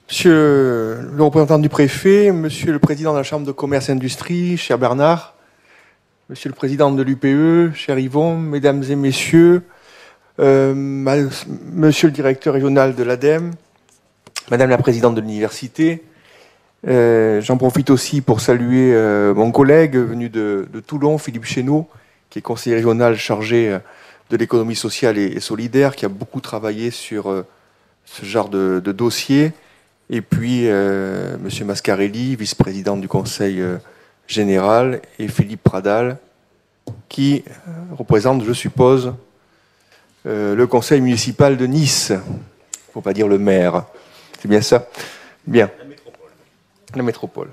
Monsieur le représentant du préfet, monsieur le président de la Chambre de commerce et industrie, cher Bernard, monsieur le président de l'UPE, cher Yvon, mesdames et messieurs, monsieur le directeur régional de l'ADEME, madame la présidente de l'université, j'en profite aussi pour saluer mon collègue venu de Toulon, Philippe Chénaud, qui est conseiller régional chargé de l'économie sociale et solidaire, qui a beaucoup travaillé sur ce genre de dossier. Et puis, monsieur Mascarelli, vice-président du Conseil général, et Philippe Pradal, qui représente, je suppose, le Conseil municipal de Nice. Il ne faut pas dire le maire. C'est bien ça? Bien. La métropole.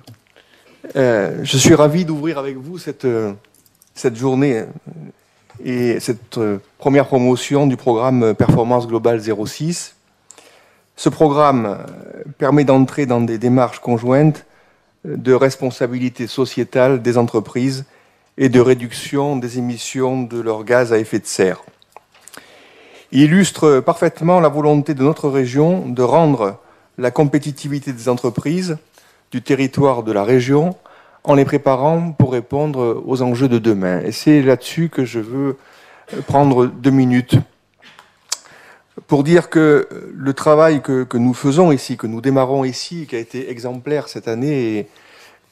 Je suis ravi d'ouvrir avec vous cette journée et cette première promotion du programme Performance Globale 06. Ce programme permet d'entrer dans des démarches conjointes de responsabilité sociétale des entreprises et de réduction des émissions de leurs gaz à effet de serre. Il illustre parfaitement la volonté de notre région de rendre la compétitivité des entreprises du territoire de la région en les préparant pour répondre aux enjeux de demain. Et c'est là-dessus que je veux prendre 2 minutes pour dire que le travail que nous faisons ici, que nous démarrons ici, qui a été exemplaire cette année,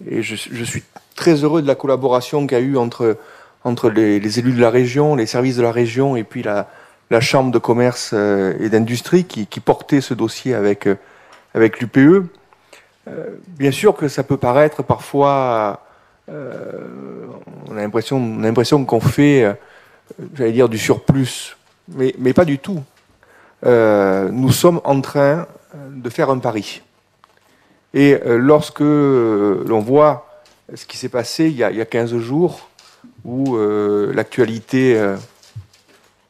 et je suis très heureux de la collaboration qu'il y a eu entre les élus de la région, les services de la région, et puis la Chambre de commerce et d'industrie qui portait ce dossier avec l'UPE. Bien sûr que ça peut paraître parfois, on a l'impression qu'on fait, j'allais dire, du surplus, mais pas du tout. Nous sommes en train de faire un pari. Et lorsque l'on voit ce qui s'est passé il y a 15 jours, où l'actualité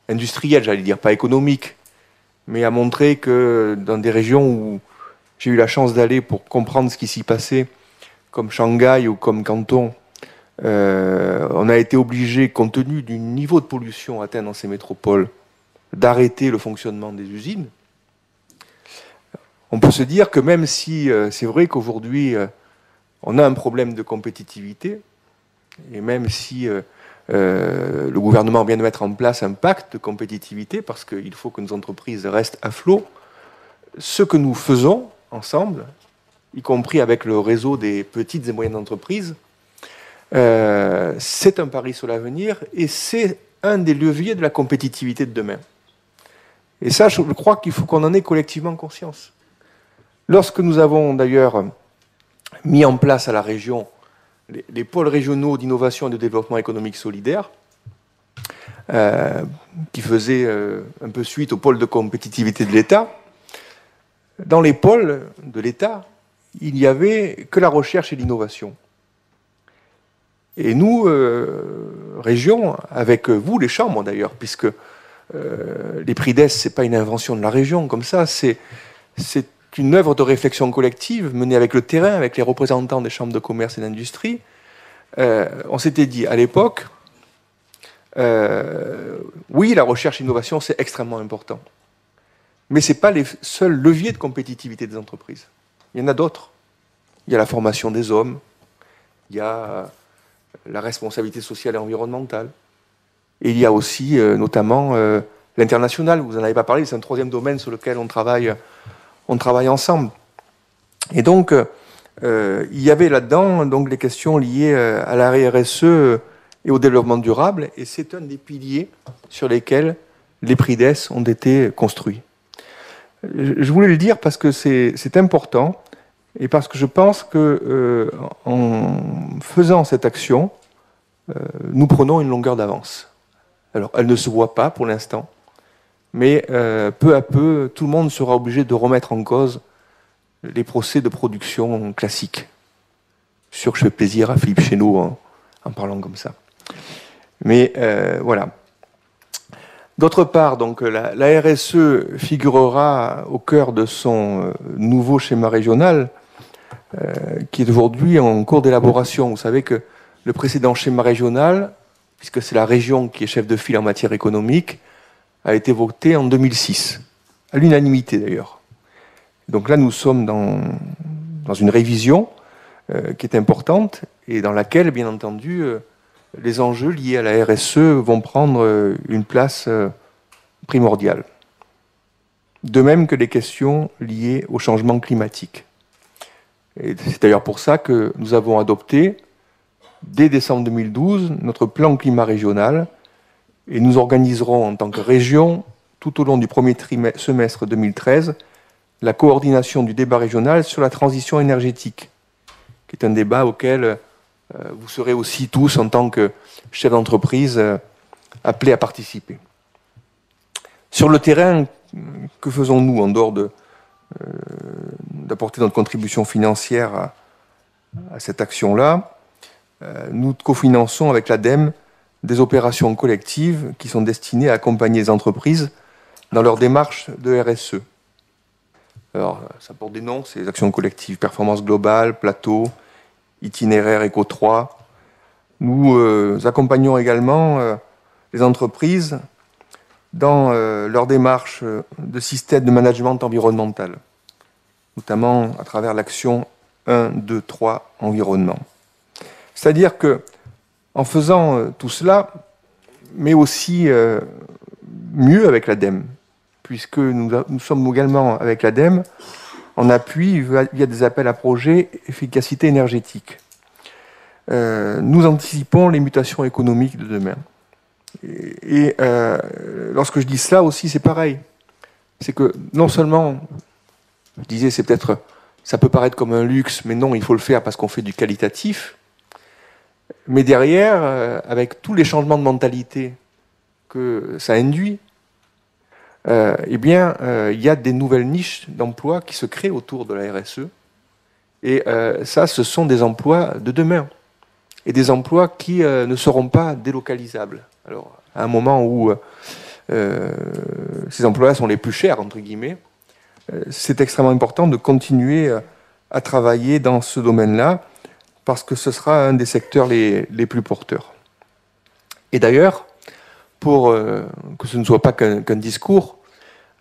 industrielle, j'allais dire, pas économique, mais a montré que dans des régions où j'ai eu la chance d'aller pour comprendre ce qui s'y passait, comme Shanghai ou comme Canton, on a été obligé, compte tenu du niveau de pollution atteint dans ces métropoles, d'arrêter le fonctionnement des usines. On peut se dire que même si c'est vrai qu'aujourd'hui on a un problème de compétitivité, et même si le gouvernement vient de mettre en place un pacte de compétitivité, parce qu'il faut que nos entreprises restent à flot, ce que nous faisons ensemble, y compris avec le réseau des petites et moyennes entreprises, c'est un pari sur l'avenir, et c'est un des leviers de la compétitivité de demain. Et ça, je crois qu'il faut qu'on en ait collectivement conscience. Lorsque nous avons d'ailleurs mis en place à la région les pôles régionaux d'innovation et de développement économique solidaire, qui faisaient un peu suite aux pôles de compétitivité de l'État, dans les pôles de l'État, il n'y avait que la recherche et l'innovation. Et nous, région, avec vous, les chambres d'ailleurs, puisque les PRIDES, ce n'est pas une invention de la région comme ça, c'est une œuvre de réflexion collective menée avec le terrain, avec les représentants des chambres de commerce et d'industrie. On s'était dit à l'époque, oui, la recherche et l'innovation, c'est extrêmement important. Mais ce n'est pas les seuls leviers de compétitivité des entreprises. Il y en a d'autres. Il y a la formation des hommes, il y a la responsabilité sociale et environnementale. Et il y a aussi notamment l'international, vous n'en avez pas parlé, c'est un troisième domaine sur lequel on travaille ensemble. Et donc, il y avait là-dedans donc, les questions liées à la RSE et au développement durable, et c'est un des piliers sur lesquels les PRIDES ont été construits. Je voulais le dire parce que c'est important, et parce que je pense que en faisant cette action, nous prenons une longueur d'avance. Alors, elle ne se voit pas pour l'instant, mais peu à peu, tout le monde sera obligé de remettre en cause les procès de production classiques. Je suis sûr que je fais plaisir à Philippe Chénaud en parlant comme ça. Mais voilà. D'autre part, donc, la RSE figurera au cœur de son nouveau schéma régional, qui est aujourd'hui en cours d'élaboration. Vous savez que le précédent schéma régional, puisque c'est la région qui est chef de file en matière économique, a été voté en 2006, à l'unanimité d'ailleurs. Donc là, nous sommes dans une révision qui est importante et dans laquelle, bien entendu, les enjeux liés à la RSE vont prendre une place primordiale. De même que les questions liées au changement climatique. Et c'est d'ailleurs pour ça que nous avons adopté, dès décembre 2012, notre plan climat régional, et nous organiserons en tant que région, tout au long du premier semestre 2013, la coordination du débat régional sur la transition énergétique, qui est un débat auquel vous serez aussi tous, en tant que chefs d'entreprise, appelés à participer. Sur le terrain, que faisons-nous en dehors d'apporter notre contribution financière à cette action-là? Nous cofinançons avec l'ADEME des opérations collectives qui sont destinées à accompagner les entreprises dans leur démarche de RSE. Alors, ça porte des noms, c'est les actions collectives, performance globale, plateau, itinéraire Eco 3. Nous accompagnons également les entreprises dans leur démarche de système de management environnemental, notamment à travers l'action 1, 2, 3, environnement. C'est-à-dire que, en faisant tout cela, mais aussi mieux avec l'ADEME, puisque nous sommes également avec l'ADEME en appui via des appels à projets efficacité énergétique. Nous anticipons les mutations économiques de demain. Et lorsque je dis cela aussi, c'est pareil. C'est que non seulement, je disais, c'est peut-être, ça peut paraître comme un luxe, mais non, il faut le faire parce qu'on fait du qualitatif. Mais derrière, avec tous les changements de mentalité que ça induit, eh bien, il y a des nouvelles niches d'emplois qui se créent autour de la RSE. Et ça, ce sont des emplois de demain. Et des emplois qui ne seront pas délocalisables. Alors, à un moment où ces emplois sont les plus chers, entre guillemets, c'est extrêmement important de continuer à travailler dans ce domaine-là, parce que ce sera un des secteurs les plus porteurs. Et d'ailleurs, pour que ce ne soit pas qu'un discours,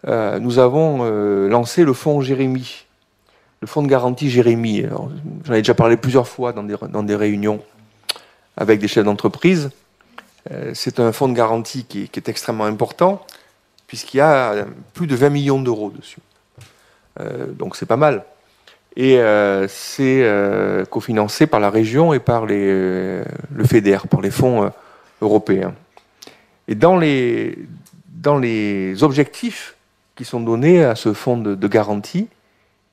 nous avons lancé le fonds Jérémy, le fonds de garantie Jérémy. J'en ai déjà parlé plusieurs fois dans des réunions avec des chefs d'entreprise. C'est un fonds de garantie qui est extrêmement important, puisqu'il y a plus de 20 millions d'euros dessus. Donc c'est pas mal. Et c'est cofinancé par la région et par le FEDER, par les fonds européens. Et dans les objectifs qui sont donnés à ce fonds de garantie,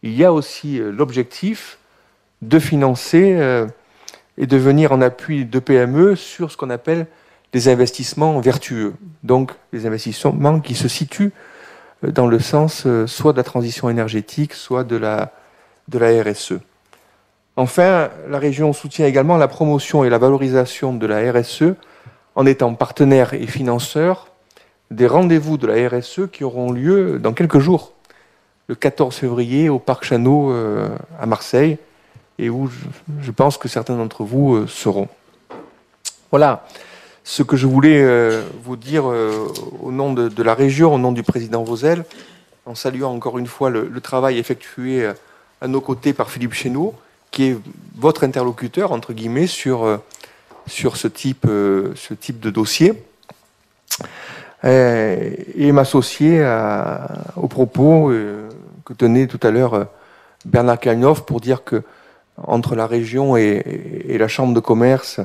il y a aussi l'objectif de financer et de venir en appui de PME sur ce qu'on appelle les investissements vertueux. Donc les investissements qui se situent dans le sens soit de la transition énergétique, soit de la RSE. Enfin, la région soutient également la promotion et la valorisation de la RSE en étant partenaire et financeur des rendez-vous de la RSE qui auront lieu dans quelques jours, le 14 février au Parc Chanot à Marseille, et où je pense que certains d'entre vous seront. Voilà ce que je voulais vous dire au nom de la région, au nom du président Vauzel, en saluant encore une fois le travail effectué à nos côtés par Philippe Chénaud, qui est votre interlocuteur, entre guillemets, sur ce type de dossier, et m'associer aux propos que tenait tout à l'heure Bernard Cazeneuve pour dire que entre la région et la Chambre de commerce,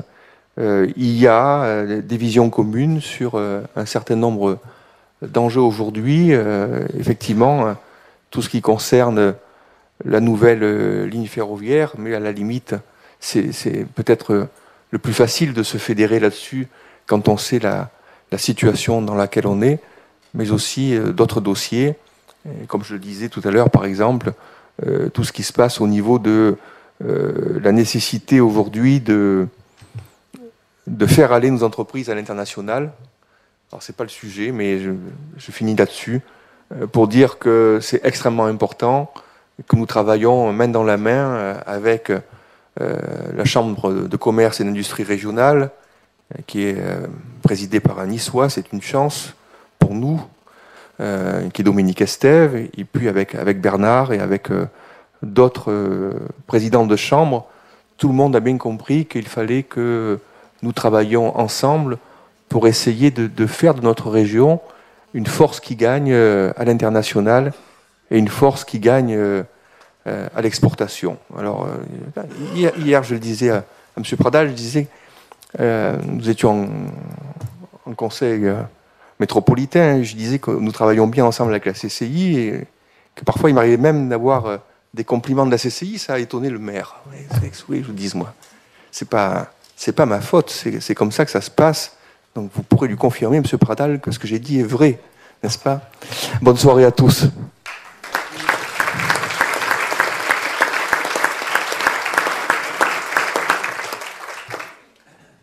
il y a des visions communes sur un certain nombre d'enjeux aujourd'hui. Effectivement, tout ce qui concerne la nouvelle ligne ferroviaire, mais à la limite, c'est peut-être le plus facile de se fédérer là-dessus quand on sait la situation dans laquelle on est, mais aussi d'autres dossiers, comme je le disais tout à l'heure, par exemple, tout ce qui se passe au niveau de la nécessité aujourd'hui de faire aller nos entreprises à l'international. Alors, c'est pas le sujet, mais je finis là-dessus, pour dire que c'est extrêmement important, que nous travaillons main dans la main avec la Chambre de commerce et d'industrie régionale, qui est présidée par un Niçois. C'est une chance pour nous qui est Dominique Estève, et puis avec Bernard et avec d'autres présidents de chambre, tout le monde a bien compris qu'il fallait que nous travaillions ensemble pour essayer de faire de notre région une force qui gagne à l'international et une force qui gagne à l'exportation. Alors, hier, je le disais à M. Pradal, je disais, nous étions en conseil métropolitain, je disais que nous travaillions bien ensemble avec la CCI et que parfois il m'arrivait même d'avoir des compliments de la CCI, ça a étonné le maire. Oui, je vous dis, moi, c'est pas ma faute, c'est comme ça que ça se passe. Donc vous pourrez lui confirmer, M. Pradal, que ce que j'ai dit est vrai, n'est-ce pas? Bonne soirée à tous.